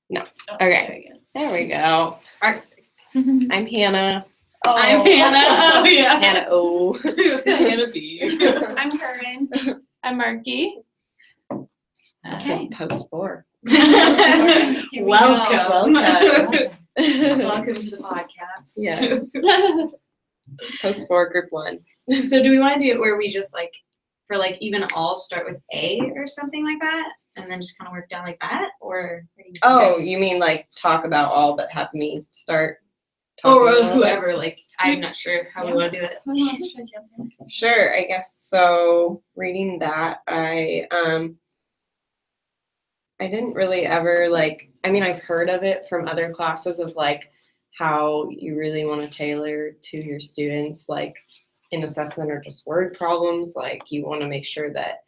No. Oh, Okay. There we go. I'm Hannah. Oh. I'm Hannah. Oh, yeah. Hannah O. Hannah B. I'm Corinne. I'm Marky. This is post 4. Here we Welcome. Welcome. Welcome to the podcast. Yes. Post 4, group 1. So do we want to do it where we just like, for like even all start with A or something like that? And then just kind of work down like that? Or Oh, you mean like talk about all, but have me start or talking about whoever, like, I'm not sure how we want to do it. Who wants to jump in? it? Sure, I guess so. Reading that, I didn't really ever I've heard of it from other classes of like how you really want to tailor to your students, like in assessment or just word problems, like you want to make sure that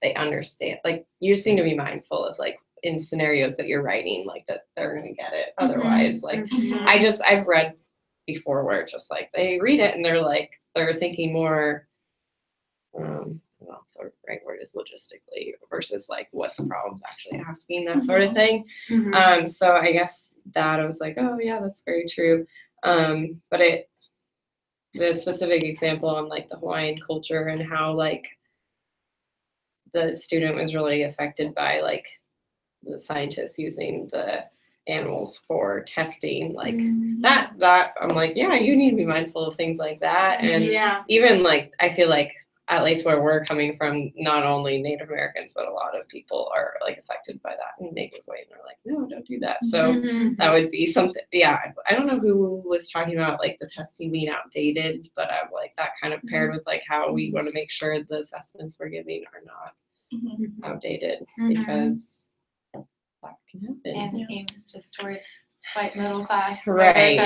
they understand, like you just need to be mindful of like in scenarios that you're writing, like that they're going to get it. Otherwise, like I've read before where it's just like they read it and they're thinking more, well, the right word is logistically versus like what the problem's actually asking, that sort of thing. So I guess that I was like, oh yeah, that's very true. But the specific example on like the Hawaiian culture and how like the student was really affected by like the scientists using the animals for testing, like that I'm like, yeah, you need to be mindful of things like that. And even like I feel like at least where we're coming from, not only Native Americans but a lot of people are like affected by that in a negative way, and they're like, no, don't do that. So that would be something. I don't know who was talking about like the testing being outdated, but I'm like that kind of paired with like how we want to make sure the assessments we're giving are not outdated, because that can happen. And just towards white middle class. Right,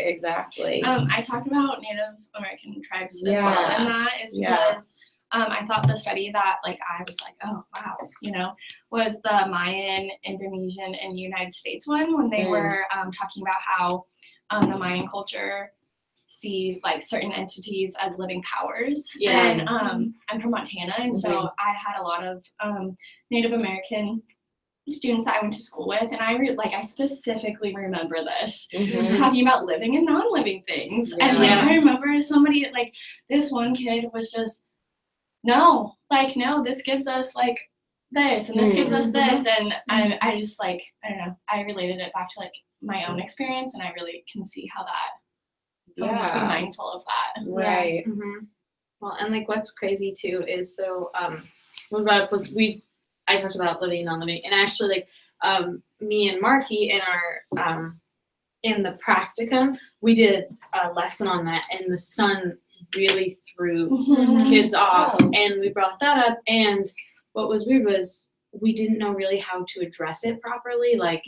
exactly. I talked about Native American tribes as well, and that is because I thought the study that like I was like, oh wow, was the Mayan, Indonesian, and United States one, when they were talking about how the Mayan culture sees like certain entities as living powers. And I'm from Montana, and so I had a lot of Native American students that I went to school with, and I specifically remember this talking about living and non-living things. And like I remember somebody, like this one kid was just no, this gives us like this, and this gives us this, and I just like, I don't know, I related it back to like my own experience, and I really can see how that to be mindful of that. Right. Well, and like what's crazy too is I talked about living and non-living, and actually like me and Marky in our in the practicum, we did a lesson on that, and the sun really threw kids off, and we brought that up. And what was weird was we didn't know really how to address it properly, like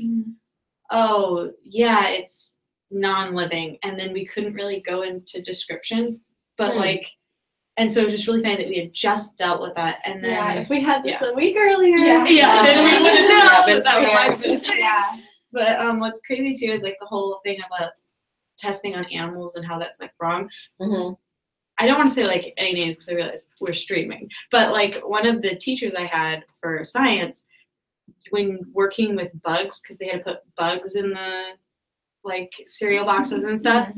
oh yeah, it's non-living, and then we couldn't really go into description, but like. And so it was just really funny that we had just dealt with that, and then if we had this a week earlier, then we wouldn't know that would But what's crazy too is like the whole thing about testing on animals and how that's like wrong. I don't want to say like any names because I realize we're streaming, but like one of the teachers I had for science, when working with bugs, because they had to put bugs in the like cereal boxes and stuff.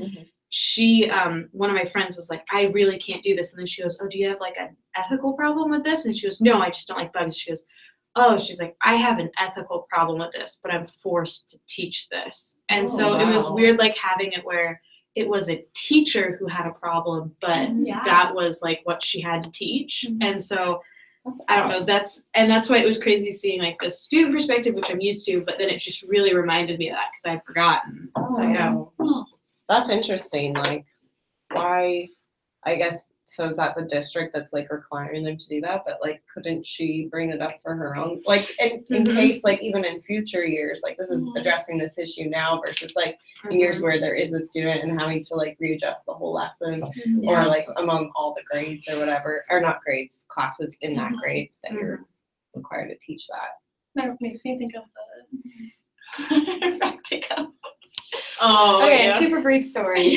She, one of my friends was like, I really can't do this. And then she goes, oh, do you have like an ethical problem with this? And she goes, no, I just don't like bugs. She goes, oh, she's like, I have an ethical problem with this, but I'm forced to teach this. And it was weird, like having it where it was a teacher who had a problem, but that was like what she had to teach. And so I don't know, that's why it was crazy seeing like the student perspective, which I'm used to, but then it just really reminded me of that because I'd forgotten. So That's interesting. Like, why? I guess so. Is that the district that's like requiring them to do that? But like, couldn't she bring it up for her own? Like, in case, like, even in future years, like this is addressing this issue now versus like in years where there is a student and having to like readjust the whole lesson, or like among all the grades or whatever, or not grades, classes in that grade that you're required to teach that. That makes me think of the practicum. Super brief story.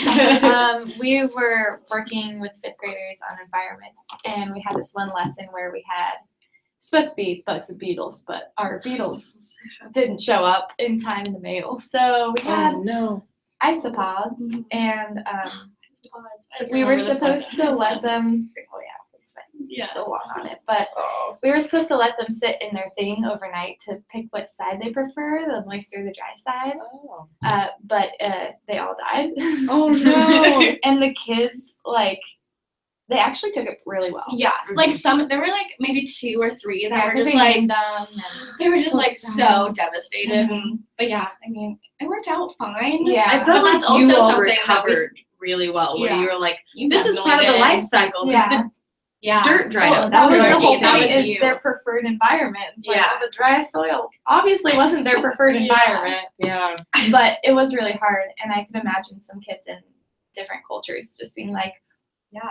We were working with fifth graders on environments, and we had this one lesson where we had supposed to be bugs and beetles, but our beetles didn't show up in time in the mail. So we had isopods, and we were supposed to let them. Oh yeah, we spent so long on it, but we were supposed to let them sit in their thing overnight to pick what side they prefer, the moist or the dry side. But they all died. Oh no! And the kids they actually took it really well. Yeah, like there were like maybe 2 or 3 that were just like they were just like so devastated. But yeah, I mean, it worked out fine. Yeah, I felt like you all recovered really well. Where you were like, this is part of the life cycle. Yeah, dirt dried up. That was the whole point. Is their preferred environment. The dry soil obviously wasn't their preferred environment. Yeah, but it was really hard, and I can imagine some kids in different cultures just being like,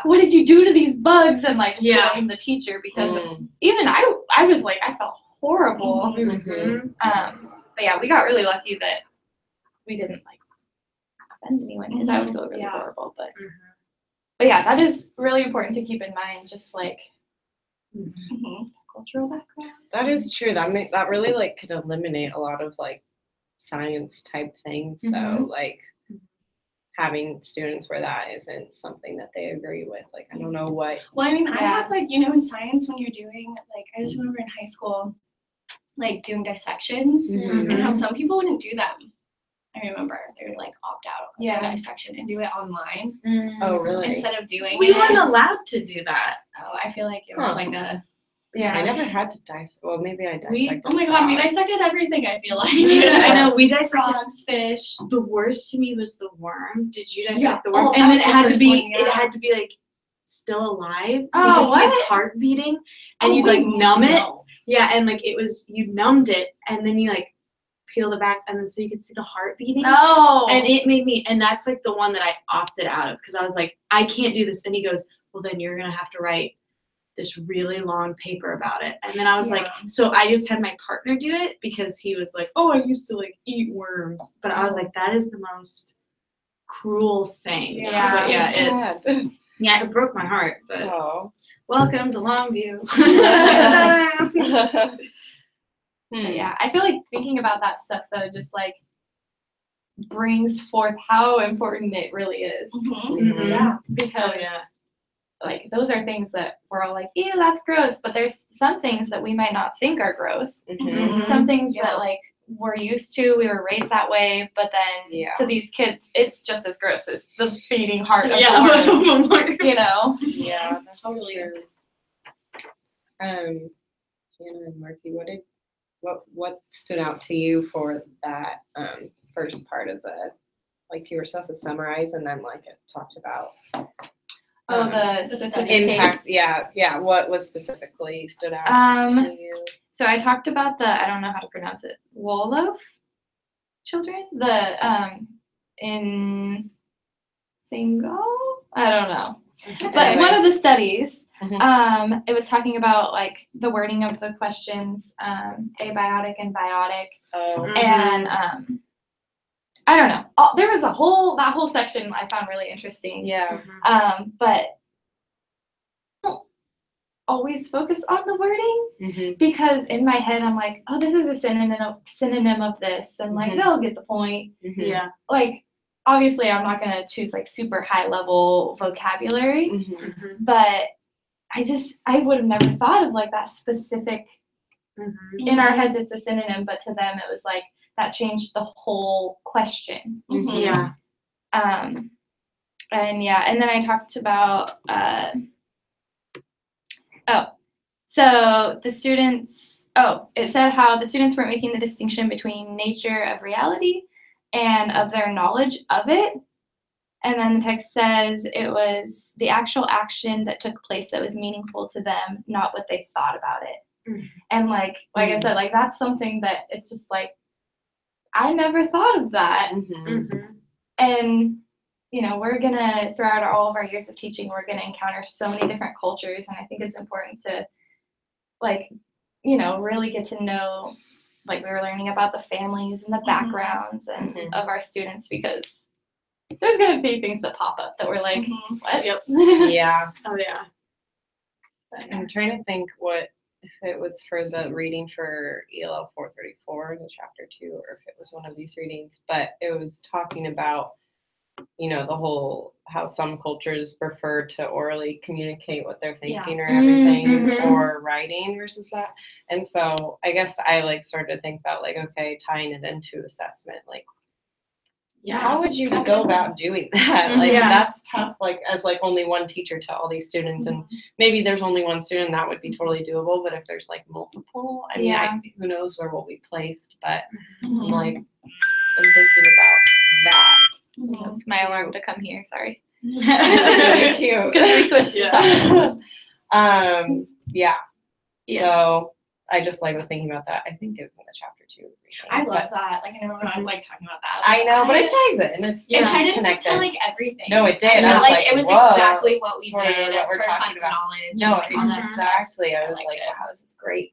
what did you do to these bugs? And blame the teacher, because even I was like, I felt horrible. But yeah, we got really lucky that we didn't offend anyone, because I would feel really horrible. But yeah, that is really important to keep in mind, just cultural background. That is true. That really could eliminate a lot of science type things though, having students where that isn't something that they agree with. I don't know what. Well, I mean, I have in science, when you're doing I just remember in high school, doing dissections and how some people wouldn't do them. I remember they would opt out of the dissection and do it online. Oh, really? Instead of doing we weren't allowed to do that. Oh, I feel like it was I never had to dissect. Well, maybe I dissected. Oh my god, we dissected everything, I feel like. I know, we dissected frogs, fish. The worst to me was the worm. Did you dissect the worm? Oh, and then it had to be still alive, so you could see its heart beating, and you'd numb it. Yeah, and you numbed it, and then you peeled it back, and then so you could see the heart beating. Oh. And it made me, and that's the one that I opted out of, because I was like, I can't do this. And he goes, well, then you're gonna have to write this really long paper about it. And then I was like, so I just had my partner do it, because he was like, oh, I used to eat worms. But I was like, that is the most cruel thing. Yeah. But it broke my heart. But welcome to Longview. Yeah, I feel like thinking about that stuff though just brings forth how important it really is. Yeah, because those are things that we're all ew, that's gross, but there's some things that we might not think are gross. Some things that we're used to, we were raised that way, but then to these kids it's just as gross as the beating heart of the worm, Yeah, that's totally true. Hannah and Marky, what stood out to you for that first part of the you were supposed to summarize, and then it talked about the specific impact. case. What was specifically stood out to you? So I talked about I don't know how to pronounce it, Wolof children, in Senegal, I don't know. But one of the studies, it was talking about the wording of the questions, abiotic and biotic, and I don't know. There was that whole section I found really interesting. Yeah. But I don't always focus on the wording, because in my head I'm like, oh, this is a synonym of this, and they'll get the point. Yeah. Obviously, I'm not gonna choose super high level vocabulary, but I would have never thought of that specific. In our heads, it's a synonym, but to them, it was that changed the whole question. Yeah. And then I talked about so the students. It said how the students weren't making the distinction between nature of reality and of their knowledge of it. And then the text says it was the actual action that took place that was meaningful to them, not what they thought about it. And like I said, that's something that it's just I never thought of that. And we're gonna, throughout all of our years of teaching, we're gonna encounter so many different cultures, and I think it's important to really get to know, we were learning about the families and the backgrounds and of our students, because there's gonna be things that pop up that we're what? Yep. Yeah. Oh yeah. I'm trying to think what if it was for the reading for ELL 434, the chapter 2, or if it was one of these readings, but it was talking about, you know, the whole, how some cultures prefer to orally communicate what they're thinking or everything, or writing versus that. And so I guess I like started to think about like, okay, tying it into assessment, like, how would you go about doing that? Like, that's tough, like, as like only one teacher to all these students, and maybe there's only one student, that would be totally doable, but if there's like multiple, I mean, who knows where we'll be placed, but I'm like, I'm thinking about that. That's my alarm to come here, sorry. Really cute. Because we switched the time. So I just like was thinking about that. I think it was in the chapter 2. I love that. Like, I know I'm like talking about that. I know, but it ties it, and it's it tied it connected to like everything. No, it did. I was like it was exactly what we for did what we're for talking Funds about. Knowledge. No, and all that stuff. exactly. I was like, wow, this is great.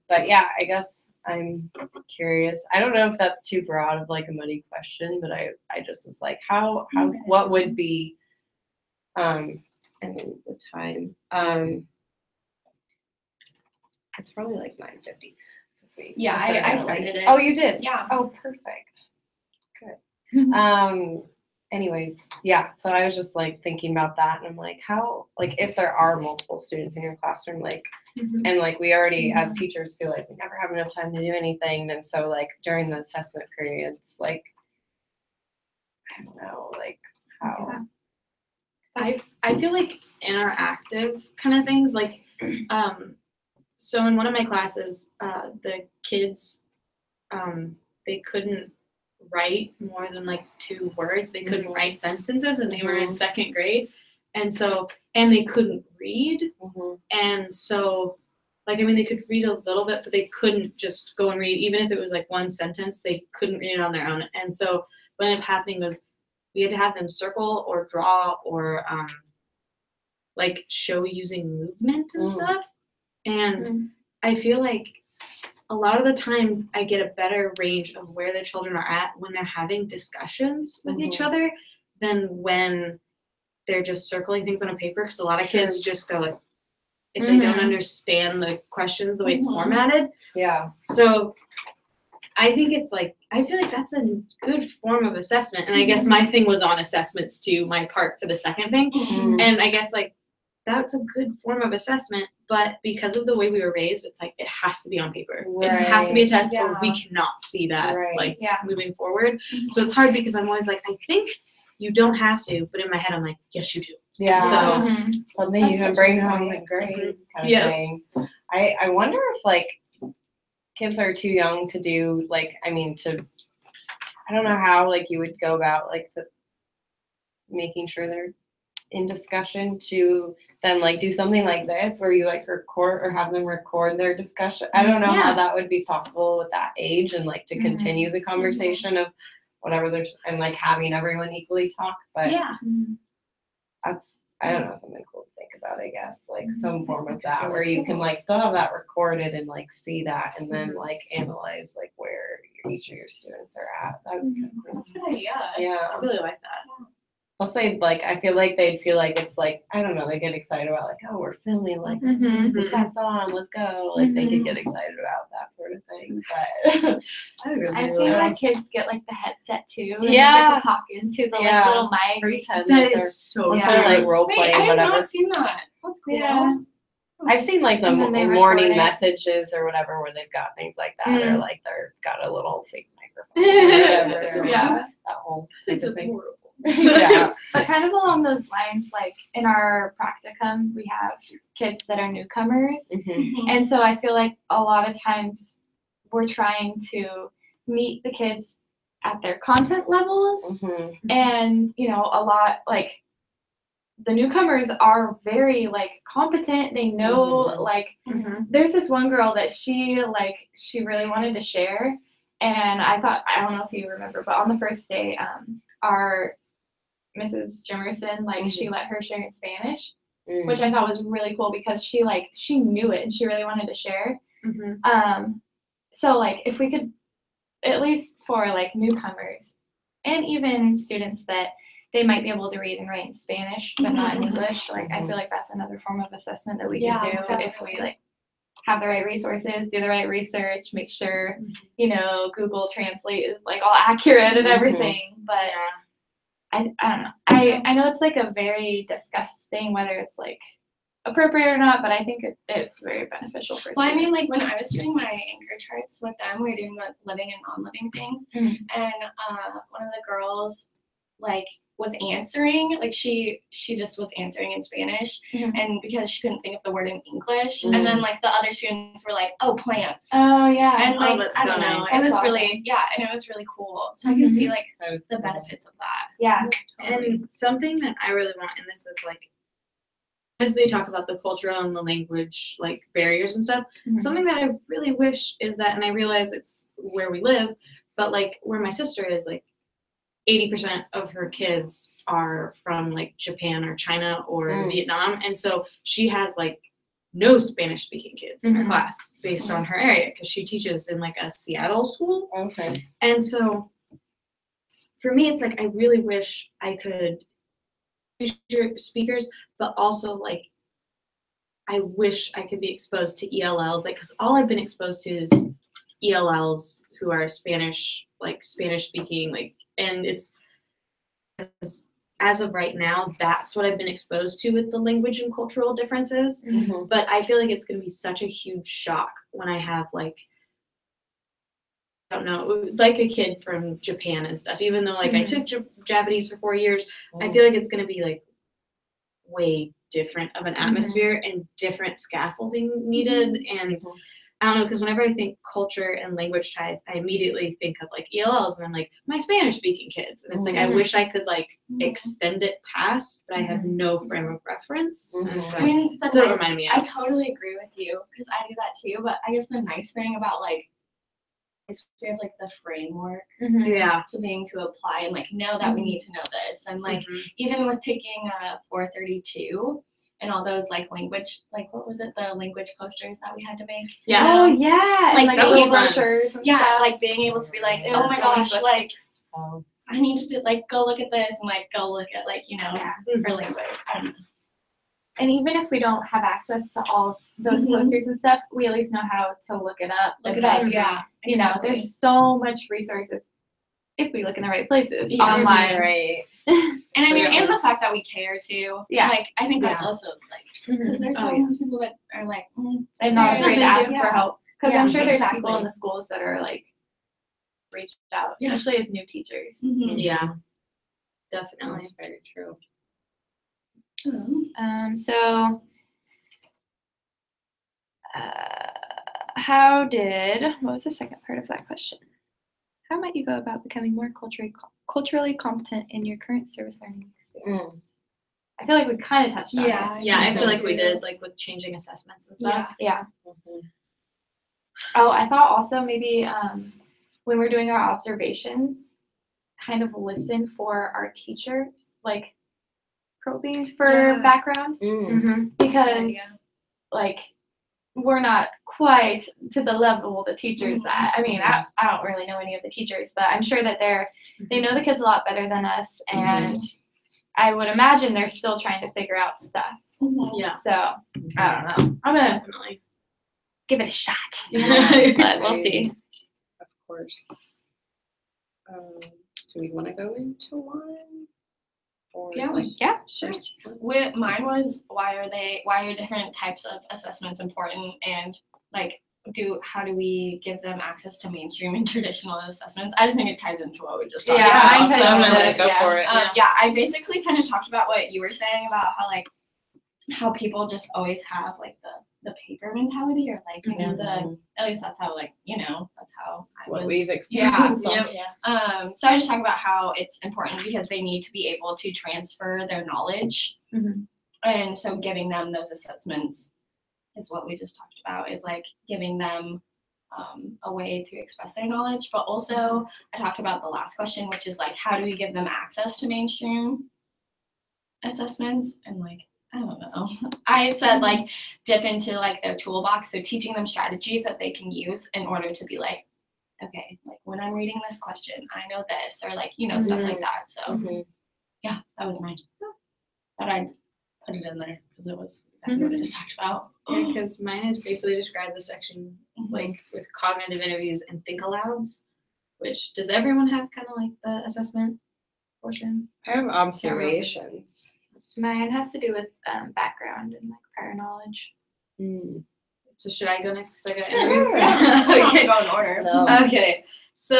But yeah, I guess I'm curious. I don't know if that's too broad of like a muddy question, but I just was like, how what would be and the time. It's probably like 9:50 this week. Yeah, I started it. Oh, you did? Yeah. Oh, perfect. Good. Anyways, yeah, so I was just like thinking about that, and I'm like, how, like, if there are multiple students in your classroom, like, and like we already as teachers feel like we never have enough time to do anything, and so like during the assessment periods, like, I don't know, like how. I feel like interactive kind of things, like, so in one of my classes, the kids, they couldn't write more than like 2 words. They couldn't write sentences, and they were in 2nd grade. And so, and they couldn't read. And so, like, I mean, they could read a little bit, but they couldn't just go and read. Even if it was like 1 sentence, they couldn't read it on their own. And so what ended up happening was we had to have them circle or draw or like show using movement and stuff. And I feel like a lot of the times I get a better range of where the children are at when they're having discussions with each other than when they're just circling things on a paper, because a lot of kids just go like, if they don't understand the questions the way it's formatted. Yeah. So I think it's like, I feel like that's a good form of assessment. And I guess my thing was on assessments too, my part for the second thing. And I guess like, that's a good form of assessment, but because of the way we were raised, it's like it has to be on paper. It has to be a test, or we cannot see that moving forward. So it's hard because I'm always like, I think you don't have to, but in my head I'm like, yes, you do. Yeah. So something you can bring home and grade kind of thing. I wonder if like kids are too young to do like, I mean, I don't know how like you would go about like making sure they're in discussion to then like do something like this where you like record or have them record their discussion. I don't know how that would be possible with that age, and like to continue the conversation of whatever there's, and like having everyone equally talk, but that's, I don't know, something cool to think about, I guess, like some form of that where you can like still have that recorded and like see that, and then like analyze like where each of your students are at. That would be kind of cool. That's a good idea. Yeah, I really like that. I'll say, like, I feel like they'd feel like it's like, I don't know, they get excited about like, oh, we're filming, like, the set's on, let's go. Like, they could get excited about that sort of thing. But I've seen my kids get like the headset too. And they get to talk into the like little mic. Pretend that is so cool. Like role playing, I have whatever. not seen that. That's cool. Yeah. I've seen like the morning messages or whatever where they've got things like that, or like they're got a little fake microphone or whatever. That whole type of thing. But kind of along those lines, like in our practicum, we have kids that are newcomers. And so I feel like a lot of times we're trying to meet the kids at their content levels. And, you know, a lot like the newcomers are very like competent. They know like there's this one girl that she really wanted to share. And I thought, I don't know if you remember, but on the first day, our Mrs. Jimerson, like she let her share in Spanish, which I thought was really cool because she knew it and she really wanted to share. So like if we could, at least for like newcomers and even students that they might be able to read and write in Spanish but not in English, like I feel like that's another form of assessment that we could do if we like have the right resources, do the right research, make sure, Google Translate is like all accurate and everything. But I don't know. I know it's like a very discussed thing whether it's like appropriate or not, but I think it's very beneficial for Well, students. I mean, like when I was doing my anchor charts with them, we were doing the living and non-living things, and one of the girls like was answering, like she just was answering in Spanish, and because she couldn't think of the word in English, and then like the other students were like, "Oh, plants." Oh yeah. And like that's I so don't know, nice. it was That's really and it was really cool. So I can see like the benefits of that. Yeah. And something that I really want, and this is like, as they talk about the cultural and the language like barriers and stuff, something that I really wish is that, and I realize it's where we live, but like where my sister is, like 80% of her kids are from like Japan or China or Vietnam, and so she has like no Spanish speaking kids in her class based on her area because she teaches in like a Seattle school. Okay. And so for me, it's like I really wish I could feature speakers, but also like I wish I could be exposed to ELLs, like because all I've been exposed to is ELLs who are Spanish, like Spanish speaking, like, and it's as of right now, that's what I've been exposed to with the language and cultural differences. But I feel like it's going to be such a huge shock when I have like, I don't know, like a kid from Japan and stuff, even though like I took Japanese for 4 years, I feel like it's going to be like way different of an atmosphere and different scaffolding needed. And I don't know, because whenever I think culture and language ties, I immediately think of like ELLs, and I'm like, my Spanish speaking kids. And it's like, I wish I could like extend it past, but I have no frame of reference. And so I mean, that's what reminded me I of. totally agree with you because I do that too. But I guess the nice thing about like is we have like the framework Yeah. to being to apply and like know that we need to know this. And like even with taking 432 and all those like language, like what was it, the language posters that we had to make? Yeah. Oh yeah. Like and, that like was little fun. brochures and Yeah, stuff. like being able to be like, It oh was my really gosh, like linguistics. I need to like go look at this and like go look at like for language. I don't know. And even if we don't have access to all of those posters and stuff, we at least know how to look it up. Look and it up, then, yeah. You know, exactly. there's so much resources if we look in the right places Yeah. online. Right. And I mean, Yeah. and the fact that we care too. Yeah. Like I think that's Yeah. also like because there's so many people that are like, And not afraid to ask Yeah. for help. Because Yeah, I'm sure there's exactly. people in the schools that are like reached out, Yeah. especially as new teachers. Yeah. Definitely. That's very true. So what was the second part of that question? How might you go about becoming more culturally competent in your current service learning experience? I feel like we kind of touched on it. Yeah, I think feel so like we too. did, like with changing assessments and stuff. Yeah. Oh, I thought also maybe when we're doing our observations, kind of listen for our teachers, like probing for background, because like we're not quite to the level the teachers at. I mean, I don't really know any of the teachers, but I'm sure that they know the kids a lot better than us, and I would imagine they're still trying to figure out stuff. Yeah. So I don't know. I'm gonna Definitely. give it a shot, Yeah. but we'll see. Of course. Do we want to go into one? Or Yeah. like, Yeah, sure. Mine was why are different types of assessments important, and like how do we give them access to mainstream and traditional assessments? I just think it ties into what we just talked about. mine so I'm ties gonna into go it, for it. I basically kind of talked about what you were saying about how people just always have like the paper mentality, or like the at least that's how that's how I What was. we've experienced. So I just talk about how it's important because they need to be able to transfer their knowledge, and so giving them those assessments is what we just talked about, is like giving them a way to express their knowledge. But also I talked about the last question, which is like, how do we give them access to mainstream assessments? And like, I don't know. I said like dip into like their toolbox, so teaching them strategies that they can use in order to be like, okay, like when I'm reading this question, I know this, or like stuff like that. So yeah, that was mine. But I put it in there because it was exactly what I just talked about. Because mine is briefly described the section like with cognitive interviews and think alouds, which does everyone have kind of like the assessment portion? I have observations. Mine has to do with background and like prior knowledge. So should I go next because I got Sure. interviews? Okay. Go in order. No. Okay. So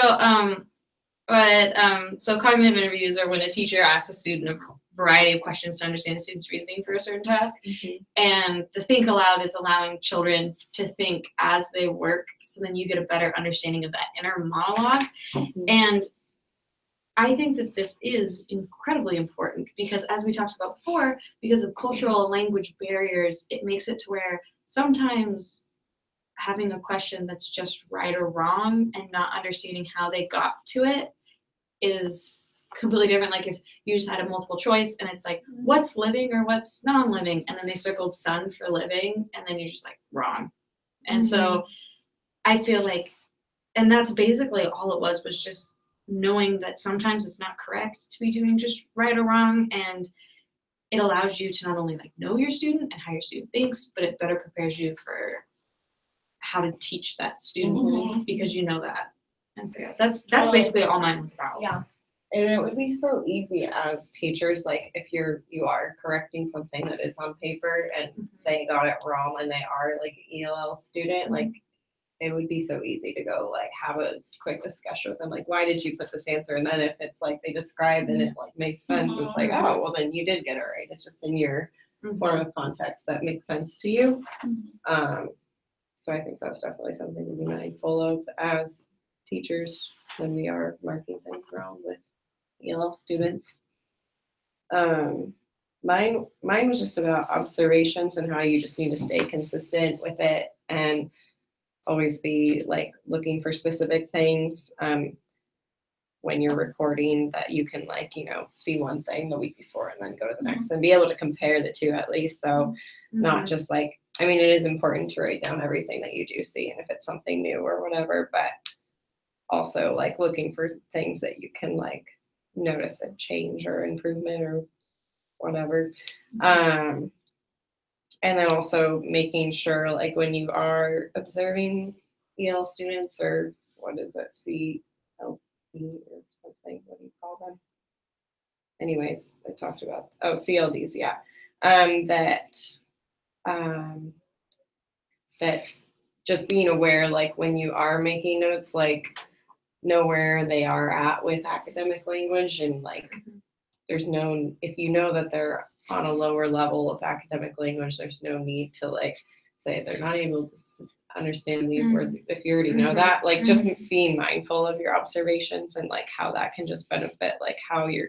so cognitive interviews are when a teacher asks a student a variety of questions to understand the student's reasoning for a certain task. And the think aloud is allowing children to think as they work, so then you get a better understanding of that inner monologue. And I think that this is incredibly important because, as we talked about before, because of cultural and language barriers, it makes it to where sometimes having a question that's just right or wrong and not understanding how they got to it is completely different. Like if you just had a multiple choice and it's like, what's living or what's non-living? And then they circled sun for living, and then you're just like, wrong. And so I feel like, and that's basically all it was just knowing that sometimes it's not correct to be doing just right or wrong. And it allows you to not only like know your student and how your student thinks, but it better prepares you for how to teach that student because you know that. And so yeah, that's basically all mine was about. Yeah. And it would be so easy as teachers, like if you are correcting something that is on paper and they got it wrong and they are like an ELL student, like it would be so easy to go like have a quick discussion with them, like why did you put this answer? And then if it's like they describe and it like makes sense, it's like, oh well then you did get it right. It's just in your form of context that makes sense to you. So I think that's definitely something to be mindful of as teachers when we are marking things wrong with ELL students. Mine was just about observations and how you just need to stay consistent with it and always be like looking for specific things when you're recording that you can like, see one thing the week before and then go to the next and be able to compare the two at least. So not just like, I mean, it is important to write down everything that you do see and if it's something new or whatever, but also like looking for things that you can like notice a change or improvement or whatever. And then also making sure like when you are observing EL students or what is it, CLP or something, what do you call them? Anyways, I talked about, CLDs, yeah. That just being aware, like when you are making notes, like know where they are at with academic language and like there's no, if you know that they're on a lower level of academic language, there's no need to like say they're not able to understand these words. If you already know that, like just being mindful of your observations and like how that can just benefit like how you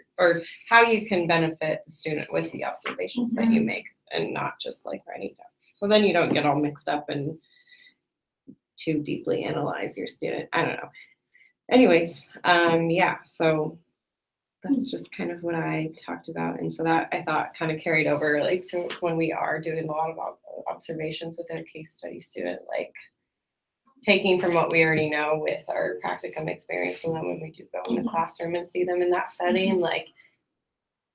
can benefit the student with the observations that you make and not just like writing down. So then you don't get all mixed up and too deeply analyze your student. I don't know. Anyways, yeah, so that's just kind of what I talked about. And so that I thought kind of carried over like to when we are doing a lot of observations with our case study student, like taking from what we already know with our practicum experience. And then when we do go in the classroom and see them in that setting, like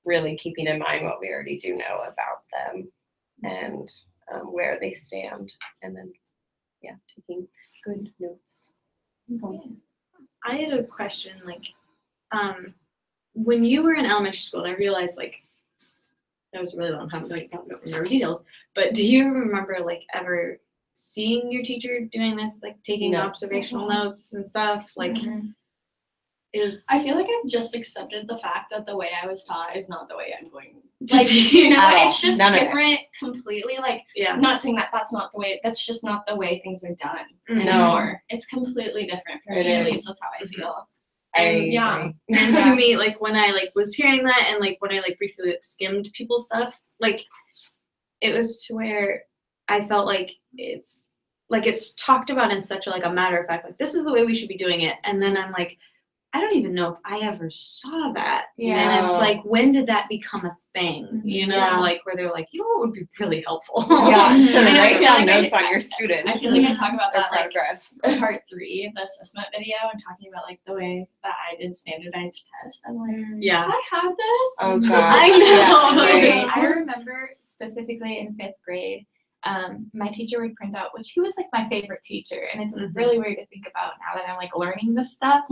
really keeping in mind what we already do know about them and where they stand. And then, yeah, taking good notes. So. I had a question, like, when you were in elementary school, and I realized, like, that was a really long time ago, you probably don't remember details, but do you remember, like, ever seeing your teacher doing this, like, taking observational notes and stuff? Like, I feel like I've just accepted the fact that the way I was taught is not the way I'm going. Like, it's just different completely. Like, not saying that that's not the way, that's just not the way things are done anymore. It's completely different for me, at least that's how I feel. And and to me, like when I like was hearing that and like when I like briefly like, skimmed people's stuff, like it was to where I felt like it's talked about in such a like a matter of fact, like this is the way we should be doing it. And then I'm like, I don't even know if I ever saw that. And it's like, when did that become a thing? You know, like where they're like, you know what would be really helpful? To write down notes on your students. I feel like I talk about that progress. Like part 3, the assessment video, and talking about like the way that I did standardized tests. I'm like, I have this. Oh god. I know. I remember specifically in 5th grade, my teacher would print out, which he was like my favorite teacher, and it's really weird to think about now that I'm like learning this stuff.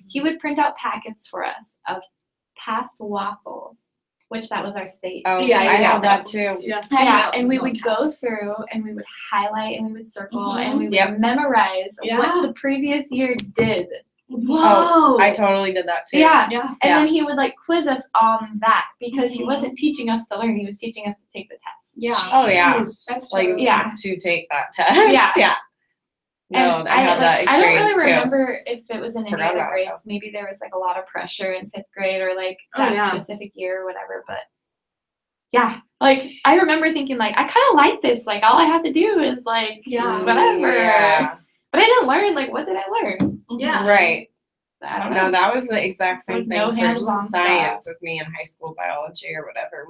He would print out packets for us of past waffles, which that was our state. Oh, yeah, I have that too. Yeah. Yeah, and we would go through and we would highlight and we would circle and we would memorize what the previous year did. Whoa! Oh, I totally did that too. Yeah. And then he would like quiz us on that because he wasn't teaching us to learn; he was teaching us to take the test. Yeah. Oh yeah. That's like totally to take that test. Yeah. No, and I had that experience I don't really too. remember if it was in any Forgot other about it, grades. Maybe there was like a lot of pressure in 5th grade or like that specific year or whatever. But yeah, like I remember thinking like I kind of like this. Like all I have to do is like whatever. Yeah. But I didn't learn. Like what did I learn? Yeah. Right. I don't know. No, that was the exact same Like, thing no for hands-on science stuff. with me in high school biology or whatever.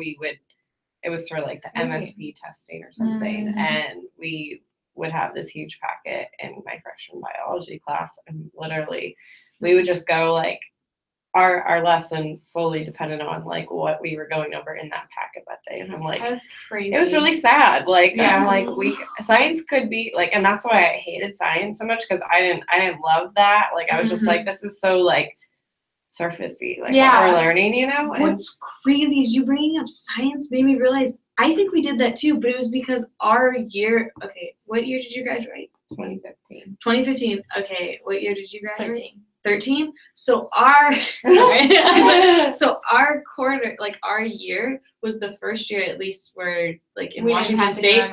It was for like the MSP testing or something, and we would have this huge packet in my freshman biology class, and literally we would just go like our lesson solely depended on like what we were going over in that packet that day, and I'm like, That's crazy. it was really sad. Like I'm like science could be like, and that's why I hated science so much because I didn't love that. Like I was just like, this is so like surfacey, like what we're learning, you know. What's crazy is you bringing up science made me realize I think we did that too, but it was because our year. Okay, what year did you graduate? 2015. 2015. Okay, what year did you graduate? 13. 13. So our quarter, like our year was the first year at least where like in Washington State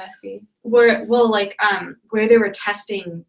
where they were testing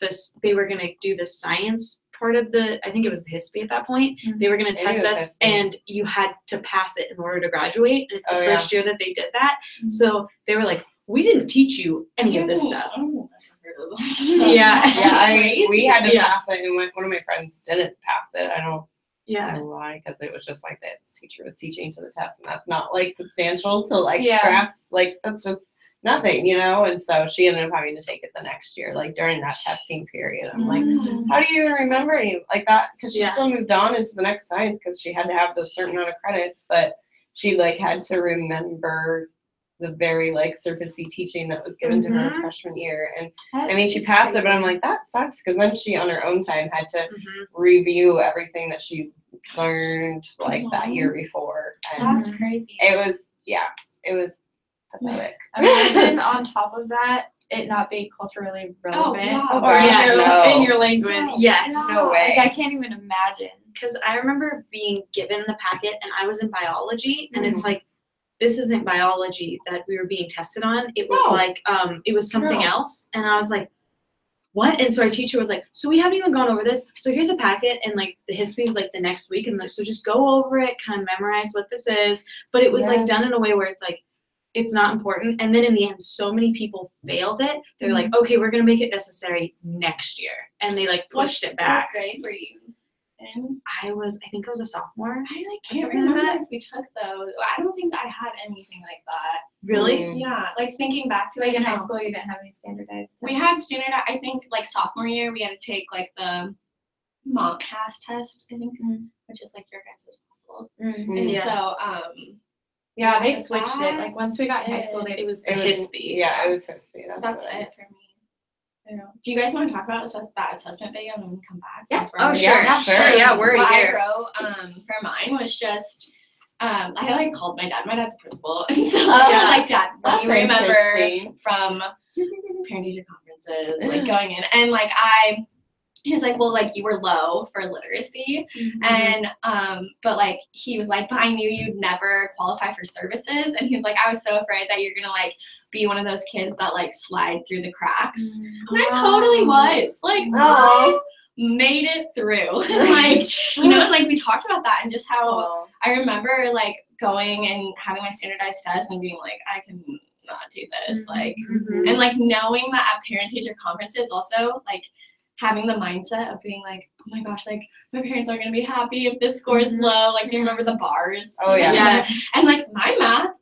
this, they were gonna do the science part of the, I think it was the history at that point. They were gonna test us and you had to pass it in order to graduate. And it's the first year that they did that. So they were like, we didn't teach you any of this stuff. We had to pass it, and one of my friends didn't pass it. I don't know why, because it was just like the teacher was teaching to the test, and that's not like substantial to like grasp. Like that's just nothing, you know. And so she ended up having to take it the next year, like during that testing period. I'm like, how do you even remember any like that? Because she still moved on into the next science because she had to have the certain amount of credits, but she like had to remember the very like surfacey teaching that was given to her freshman year. And I mean, she passed it, but I'm like, that sucks, because then she on her own time had to review everything that she learned like that year before. And that's crazy. It was pathetic. Imagine on top of that it not being culturally relevant in your language. Yes. No way. Like I can't even imagine. Because I remember being given the packet and I was in biology, and it's like, this isn't biology that we were being tested on. It was it was something else. And I was like, what? And so our teacher was like, so we haven't even gone over this. So here's a packet. And like the history was like the next week. And like, so just go over it, kind of memorize what this is. But it was like done in a way where it's like, it's not important. And then in the end, so many people failed it. They're like, okay, we're going to make it necessary next year. And they like pushed it back. What grade were you in? I think I was a sophomore. I like can't remember if we took those. I don't think I had anything like that. Really? Yeah. Like thinking back to like it in high school, you didn't have any standardized. We had standardized. I think like sophomore year we had to take like the mock CAS test. I think, which is like your guys' possible. And so they switched it. Like once we got in high school, it was history. Yeah, it was history. That's it for me. Do you guys want to talk about that assessment video when we come back? Yeah. Oh, sure. Yeah, we're what here. I wrote for mine was just, I like called my dad. My dad's a principal. And so I was like, Dad, what do you remember from parent-teacher conferences, like going in? And like he was like, well, like you were low for literacy. And, but like, he was like, but I knew you'd never qualify for services. And he's like, I was so afraid that you're going to like be one of those kids that like slide through the cracks. And I totally was. Like, I made it through. Like, you know, and like we talked about that and just how I remember like going and having my standardized test and being like, I can not do this. Like, and like knowing that at parent-teacher conferences also, like, having the mindset of being like, oh my gosh, like my parents aren't gonna be happy if this score is low. Like, do you remember the bars? Oh yeah. Yes. And like my math,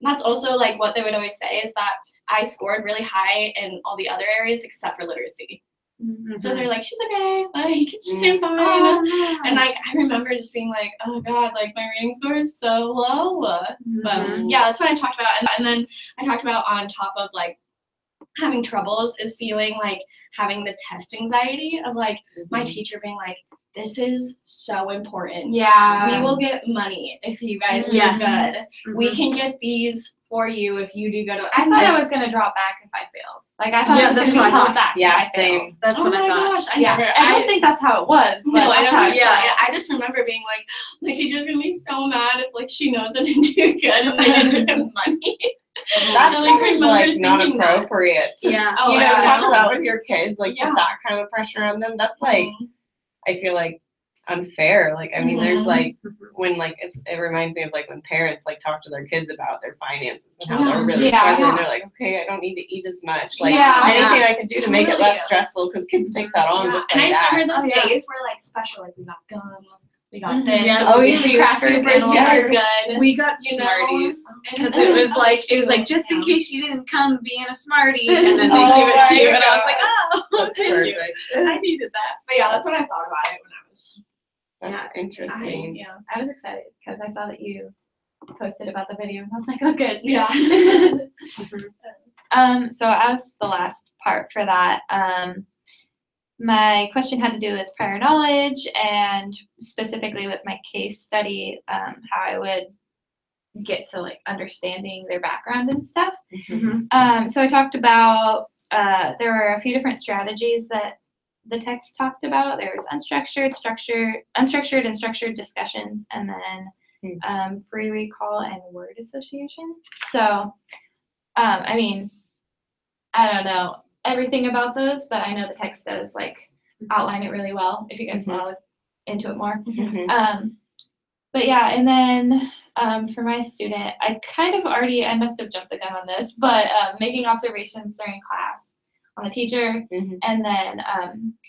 that's also like what they would always say is that I scored really high in all the other areas except for literacy. So they're like, she's okay, like she's doing fine. And like I remember just being like, oh god, like my reading score is so low. But yeah, that's what I talked about. And then I talked about on top of like having troubles is feeling like having the test anxiety of like my teacher being like, this is so important. Yeah. We will get money if you guys do good. We can get these for you if you do good. I thought I was gonna drop back if I failed. Like I thought it was gonna be held back. Yeah, same. That's what I thought. Gosh, I don't think that's how it was. But no, I that's don't how think so. I just remember being like, my teacher's gonna be so mad if like she knows I didn't do good and they didn't get money. That's like not thinking appropriate. Yeah. Oh, You know, I talk know. about with your kids, like Yeah. put that kind of pressure on them. That's like, I feel like unfair. Like, I mean, there's like when like it reminds me of like when parents like talk to their kids about their finances and how they're really struggling. They're like, okay, I don't need to eat as much. Like anything I could do to make it less stressful, because kids take that on just like and I that. just remember those days were like special. Like we got gum, we got this. Yeah. Oh yeah, crackers, super good. We got You know? Smarties because it was like just in case you didn't come being a Smartie, and then they Oh give it to you, my and I was like, gosh. oh, That's thank you. perfect. I needed that. But yeah, that's what I thought about it when I was. That's interesting. Yeah. I was excited because I saw that you posted about the video and I was like, oh good. Yeah. So as the last part for that, my question had to do with prior knowledge and specifically with my case study, how I would get to like understanding their background and stuff. So I talked about, there were a few different strategies that the text talked about. There was unstructured, unstructured and structured discussions, and then free recall and word association. So, I mean, I don't know everything about those, but I know the text does like outline it really well if you guys want to look into it more. But yeah, and then for my student, I must have jumped the gun on this, but making observations during class on the teacher, and then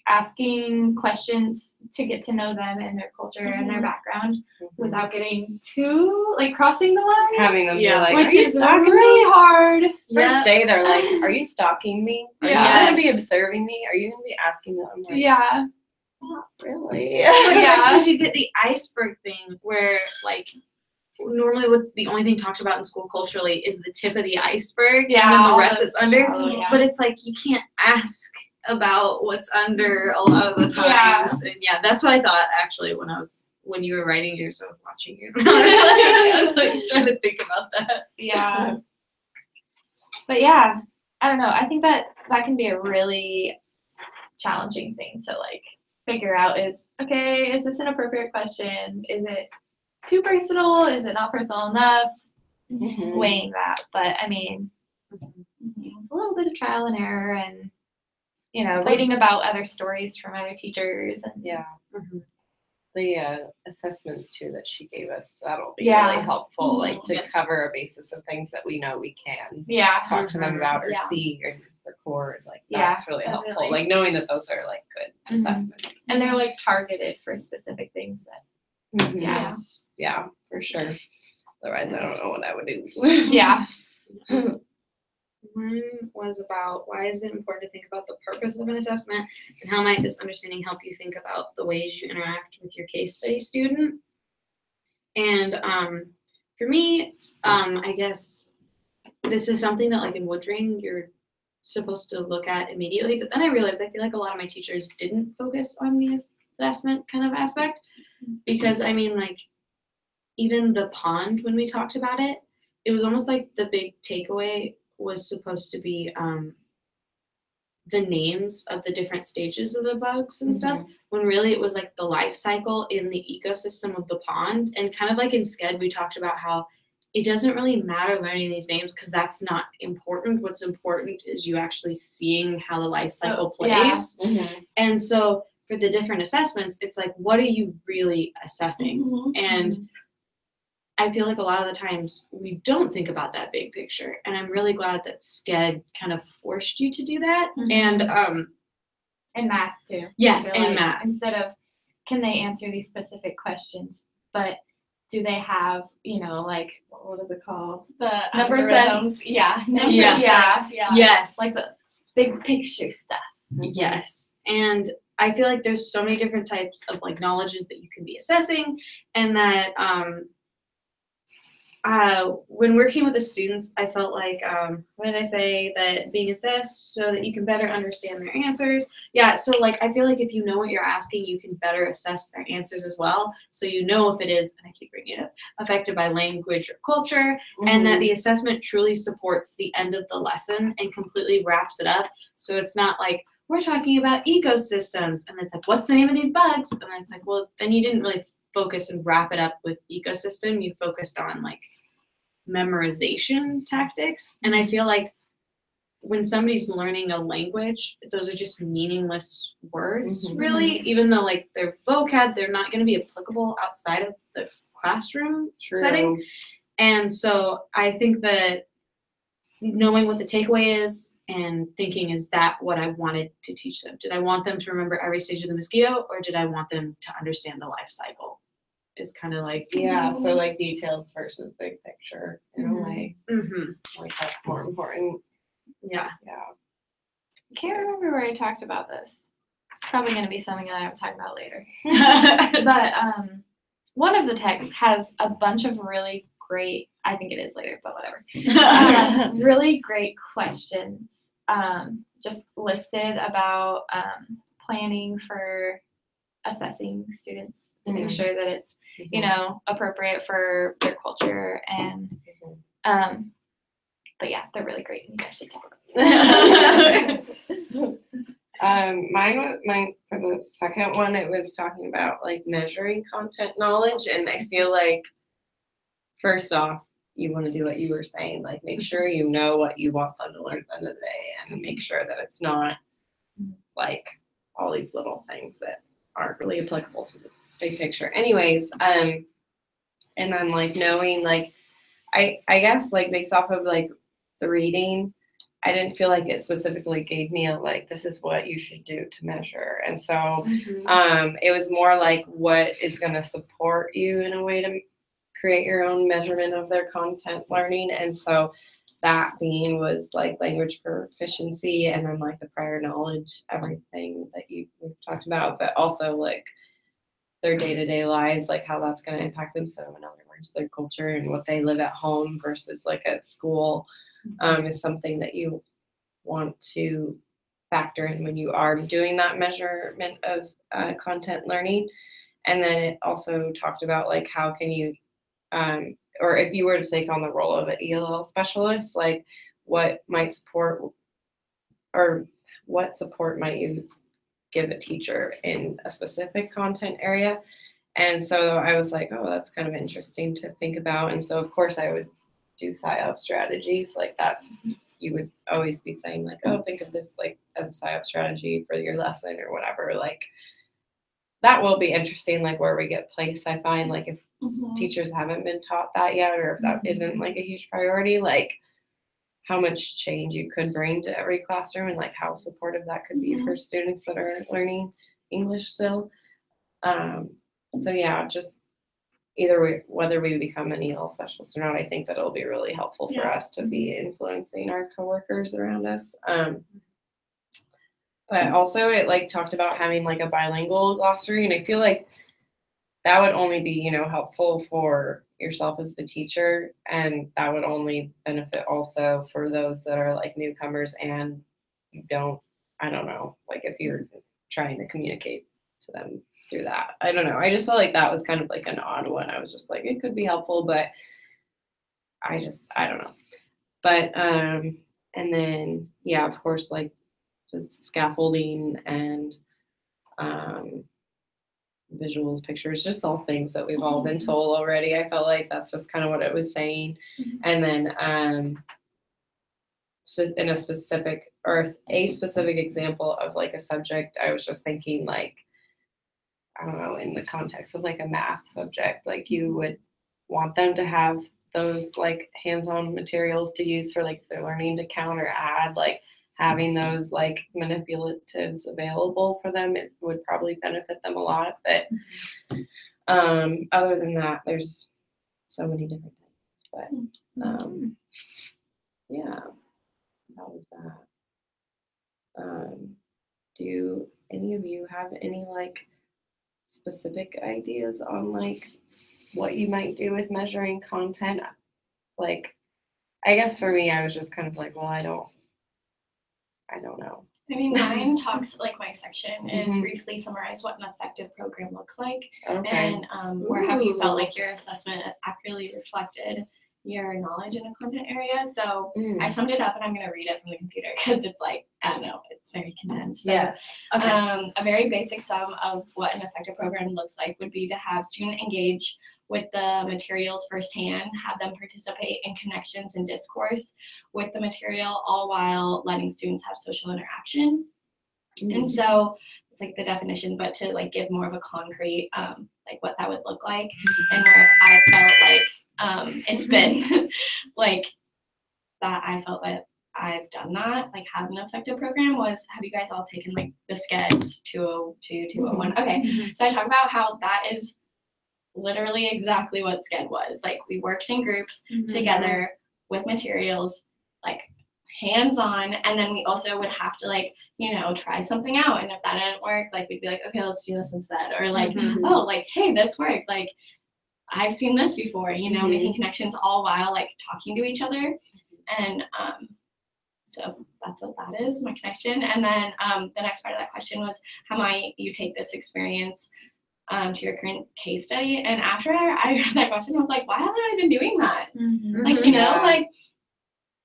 asking questions to get to know them and their culture and their background without getting too like crossing the line. Having them be like, which are you is stalking really me? hard. First day, they're like, are you stalking me? Are you going to be observing me? Are you going to be asking them? I'm like, not really. Sometimes you get the iceberg thing where like normally what's the only thing talked about in school culturally is the tip of the iceberg and then the rest is under. But it's like you can't ask about what's under a lot of the times. And that's what I thought actually when you were writing yours. I was watching you. I was like trying to think about that. But yeah, I don't know. I think that can be a really challenging thing to like figure out is this an appropriate question? Is it too personal? Is it not personal enough? Weighing that. But I mean, it's a little bit of trial and error and, you know, reading about other stories from other teachers. And the assessments too that she gave us, that'll be really helpful, like to cover a basis of things that we know we can talk to them about or see or record. Like that's really helpful. Like knowing that those are like good assessments. And they're like targeted for specific things that yeah, for sure. Otherwise I don't know what I would do. One was about why is it important to think about the purpose of an assessment and how might this understanding help you think about the ways you interact with your case study student. And for me, I guess this is something that like in Woodring you're supposed to look at immediately, but then I realized I feel like a lot of my teachers didn't focus on the assessment kind of aspect, because I mean like even the pond, when we talked about it, it was almost like the big takeaway was supposed to be the names of the different stages of the bugs and stuff, when really it was like the life cycle in the ecosystem of the pond. And kind of like in SCED, we talked about how it doesn't really matter learning these names because that's not important. What's important is you actually seeing how the life cycle plays. And so for the different assessments, it's like, what are you really assessing? And I feel like a lot of the times we don't think about that big picture, and I'm really glad that SCED kind of forced you to do that. And math too. Yes, and like, math. Instead of can they answer these specific questions, but do they have, you know, like what is it called? The number sense. sense. Number sense. Yes. Like the big picture stuff. Yes. And I feel like there's so many different types of like knowledges that you can be assessing, and that when working with the students, I felt like, what did I say? That being assessed so that you can better understand their answers. Yeah, so like I feel like if you know what you're asking, you can better assess their answers as well. So you know if it is, and I keep bringing it up, affected by language or culture, and that the assessment truly supports the end of the lesson and completely wraps it up. So it's not like, we're talking about ecosystems, and it's like, what's the name of these bugs? And then it's like, well, then you didn't really focus and wrap it up with ecosystem. You focused on like memorization tactics. And I feel like when somebody's learning a language, those are just meaningless words, really, even though like their vocab, they're not going to be applicable outside of the classroom setting. And so I think that knowing what the takeaway is and thinking, is that what I wanted to teach them? Did I want them to remember every stage of the mosquito, or did I want them to understand the life cycle? Is kind of like, so like details versus big picture in a way. Like that's more important. Yeah. I can't remember where I talked about this. It's probably going to be something that I'm talking about later. But one of the texts has a bunch of really great, I think it is later, but whatever. Really great questions just listed about planning for assessing students to make sure that it's, you know, appropriate for their culture. And but yeah, they're really great, and you guys should talk about them. Mine for the second one, it was talking about like measuring content knowledge, and I feel like first off, you want to do what you were saying, like make sure you know what you want them to learn at the end of the day, and make sure that it's not like all these little things that aren't really applicable to the big picture. Anyways, and then like knowing, like I guess like based off of like the reading, I didn't feel like it specifically gave me a like, this is what you should do to measure. And so it was more like what is going to support you in a way to create your own measurement of their content learning. And so that being was like language proficiency, and then like the prior knowledge, everything that we've talked about, but also like their day-to-day lives, like how that's going to impact them. So in other words, their culture and what they live at home versus like at school is something that you want to factor in when you are doing that measurement of content learning. And then it also talked about like how can you or if you were to take on the role of an ELL specialist, like what might support, or what support might you give a teacher in a specific content area. And so I was like, oh, that's kind of interesting to think about. And so of course I would do PSYOP strategies, like that's, you would always be saying like, oh, think of this like as a PSYOP strategy for your lesson or whatever. Like that will be interesting, like where we get placed. I find like if teachers haven't been taught that yet, or if that isn't like a huge priority, like how much change you could bring to every classroom, and like how supportive that could be for students that are learning English still. So yeah, just either way, whether we become an EL specialist or not, I think that it'll be really helpful for us to be influencing our coworkers around us. But also it like talked about having like a bilingual glossary, and I feel like that would only be, you know, helpful for yourself as the teacher, and that would only benefit also for those that are like newcomers and you don't, I don't know, like if you're trying to communicate to them through that. I don't know. I just felt like that was kind of like an odd one. I was just like, it could be helpful, but I don't know. But and then yeah, of course, like just scaffolding and visuals, pictures, just all things that we've all been told already. I felt like that's just kind of what it was saying. And then so in a specific example of like a subject, I was just thinking like, I don't know, in the context of like a math subject, like you would want them to have those like hands-on materials to use for like if they're learning to count or add, like having those like manipulatives available for them would probably benefit them a lot. But other than that, there's so many different things. But yeah, that was that. any of you have any like specific ideas on like what you might do with measuring content? Like, I guess for me, I was just kind of like, well, I don't know. I mean, mine talks, like my section is briefly summarize what an effective program looks like. Okay. And where have you felt like your assessment accurately reflected your knowledge in a content area? So I summed it up and I'm going to read it from the computer because it's like, I don't know, it's very condensed. So, Yeah. Okay. A very basic sum of what an effective program looks like would be to have student engage with the materials firsthand, have them participate in connections and discourse with the material, all while letting students have social interaction. And so it's like the definition, but to like give more of a concrete, like what that would look like, and where I felt like it's been like that I felt that I've done that, like have an effective program was, have you guys all taken like the SCEDS 202, 201? Okay, so I talk about how that is literally exactly what SCED was. Like we worked in groups together with materials, like hands-on, and then we also would have to like, you know, try something out. And if that didn't work, like we'd be like, okay, let's do this instead. Or like, oh, like, hey, this worked. Like I've seen this before, you know, making connections all while like talking to each other. And so that's what that is, my connection. And then the next part of that question was, how might you take this experience to your current case study? And after I read that question, I was like, why haven't I been doing that? Like, you know, like,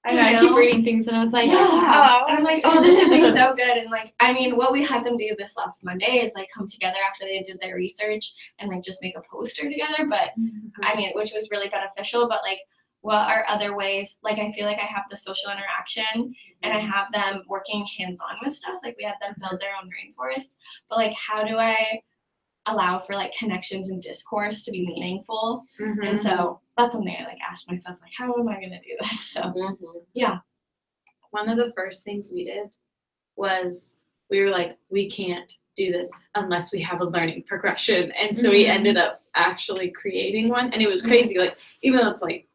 I know, I keep reading things and I was like, and I'm like, oh, this would be so good. And like, I mean, what we had them do this last Monday is like come together after they did their research and like just make a poster together. But I mean, which was really beneficial. But like, what are other ways? Like, I feel like I have the social interaction and I have them working hands-on with stuff. Like we had them build their own rainforest. But like, how do I allow for like connections and discourse to be meaningful? And so that's something I like asked myself, like, how am I going to do this? So yeah. One of the first things we did was we were like, we can't do this unless we have a learning progression. And so we ended up actually creating one. And it was crazy. Like, even though it's like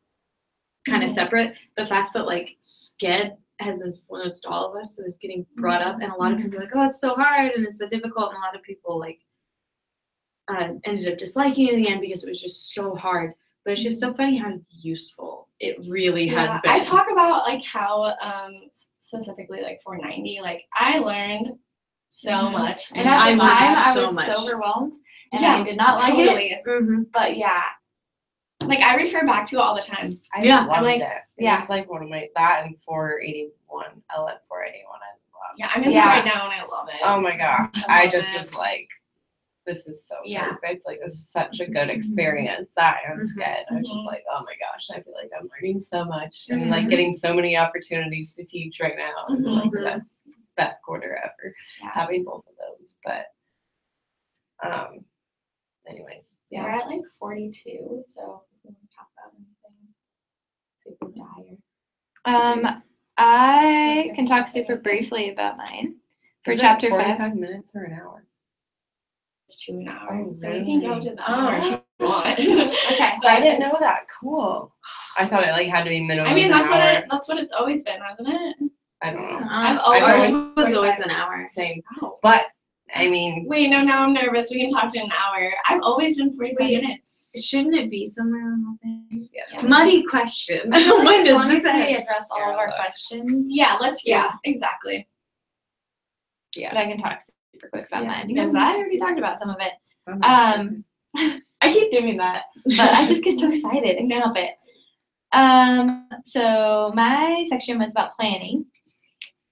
kind of separate, the fact that like SCED has influenced all of us, so it's getting brought up. And a lot of people are like, oh, it's so hard and it's so difficult. And a lot of people like ended up disliking it in the end because it was just so hard. But it's just so funny how useful it really has been. I talk about like how specifically like 490, like I learned so much. And at the time I was so overwhelmed and I did not like it. But yeah. Like I refer back to it all the time. I loved it. It's like one of my, that and 481, LF 481 I love. Yeah, I'm in it right now and I love it. Oh my gosh. I just was like, this is so perfect. Like, this is such a good experience. That and SCED. I was just like, oh my gosh, I feel like I'm learning so much and like getting so many opportunities to teach right now. It's like the best quarter ever having both of those. But anyway, we're at like 42, so we want to talk about anything super dire. I can talk super briefly about mine for chapter 45 minutes or an hour? To an hour. Oh, so you can go to the hour if you want. Okay. I didn't know that. Cool. I thought it like had to be minimum. I mean, that's an hour. that's what it's always been, hasn't it? I don't know. Ours was always an hour. Same. But I mean, wait, no, now I'm nervous. We can talk to an hour. I've always been 45 minutes. Shouldn't it be somewhere on the thing? Yes. Muddy question. When does this we address all of our questions? Yeah, exactly. Yeah. But I can talk super quick about mine because I already talked about some of it. I keep doing that, but I just get so excited and can't help it. So my section was about planning,